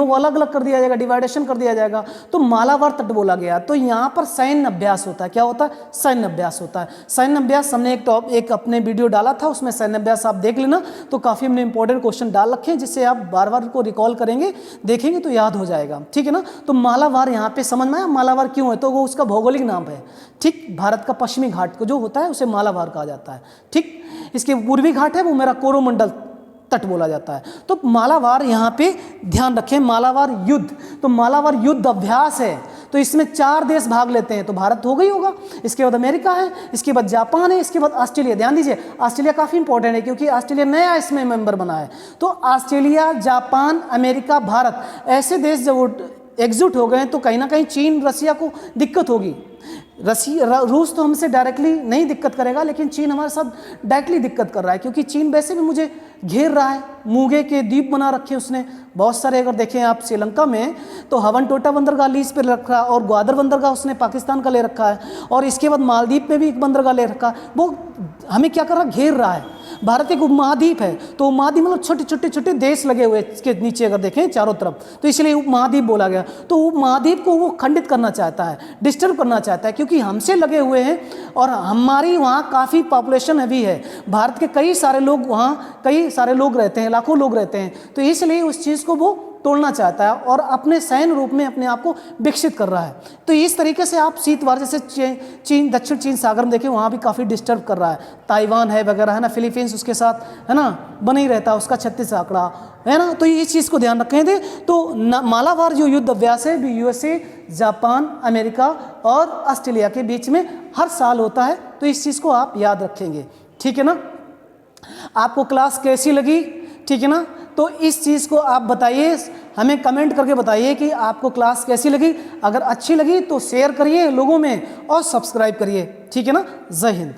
को अलग अलग कर दिया जाएगा, डिवाइडेशन कर दिया जाएगा, तो मालाबार तट बोला गया। तो यहाँ पर सैन्य अभ्यास होता है। क्या होता है? सैन्य अभ्यास होता है। सैन्य अभ्यास हमने एक अपने वीडियो डाला था, उसमें सैन्य अभ्यास आप देख लेना। तो काफ़ी हमने इंपॉर्टेंट क्वेश्चन डाल रखे हैं जिससे आप बार बार को रिकॉल करेंगे, देखेंगे तो याद हो जाएगा, ठीक है ना। तो मालाबार यहाँ पे समझ में आया मालाबार क्यों है, तो वो उसका भौगोलिक नाम है, ठीक। भारत का पश्चिमी घाट को जो होता है उसे मालाबार कहा जाता है, ठीक। इसके पूर्वी घाट है वो मेरा कोरोमंडल तट बोला जाता है। तो मालाबार यहाँ पे ध्यान रखें, मालाबार युद्ध, तो मालाबार युद्ध अभ्यास है। तो इसमें 4 देश भाग लेते हैं, तो भारत हो गई होगा, इसके बाद अमेरिका है, इसके बाद जापान है, इसके बाद ऑस्ट्रेलिया। ध्यान दीजिए ऑस्ट्रेलिया काफ़ी इंपॉर्टेंट है क्योंकि ऑस्ट्रेलिया नया इसमें मेंबर बना है। तो ऑस्ट्रेलिया, जापान, अमेरिका, भारत, ऐसे देश जब एग्जिट हो गए तो कहीं ना कहीं चीन, रसिया को दिक्कत होगी। रूस तो हमसे डायरेक्टली नहीं दिक्कत करेगा, लेकिन चीन हमारे साथ डायरेक्टली दिक्कत कर रहा है, क्योंकि चीन वैसे भी मुझे घेर रहा है। मूंगे के द्वीप बना रखे उसने बहुत सारे। अगर देखें आप श्रीलंका में तो हवनटोटा बंदरगाह लीज पे रखा है, और ग्वादर बंदरगाह उसने पाकिस्तान का ले रखा है, और इसके बाद मालदीव में भी एक बंदरगाह ले रखा है। वो हमें क्या कर रहा है, घेर रहा है। भारत एक उपमहाद्वीप है, तो उपमहाद्वीप मतलब छोटे छोटे छोटे देश लगे हुए इसके नीचे अगर देखें चारों तरफ, तो इसलिए उपमहाद्वीप बोला गया। तो उपमहाद्वीप को वो खंडित करना चाहता है, डिस्टर्ब करना चाहता है, क्योंकि हमसे लगे हुए हैं और हमारी वहाँ काफ़ी पॉपुलेशन अभी है। भारत के कई सारे लोग वहाँ, कई सारे लोग रहते हैं, लाखों लोग रहते हैं, तो इसलिए उस चीज़ को वो तोड़ना चाहता है और अपने सैन्य रूप में अपने आप को विकसित कर रहा है। तो इस तरीके से आप शीतवार जैसे चीन, दक्षिण चीन सागर में देखें, वहाँ भी काफ़ी डिस्टर्ब कर रहा है। ताइवान है वगैरह है ना, फिलीपींस उसके साथ है ना बना ही रहता है, उसका 36 आंकड़ा है ना। तो ये चीज़ को ध्यान रखें थे। तो मालाबार जो युद्ध अभ्यास है यूएसए, जापान, अमेरिका और ऑस्ट्रेलिया के बीच में हर साल होता है, तो इस चीज़ को आप याद रखेंगे, ठीक है ना। आपको क्लास कैसी लगी, ठीक है ना। तो इस चीज़ को आप बताइए, हमें कमेंट करके बताइए कि आपको क्लास कैसी लगी। अगर अच्छी लगी तो शेयर करिए लोगों में और सब्सक्राइब करिए, ठीक है ना। जय हिंद।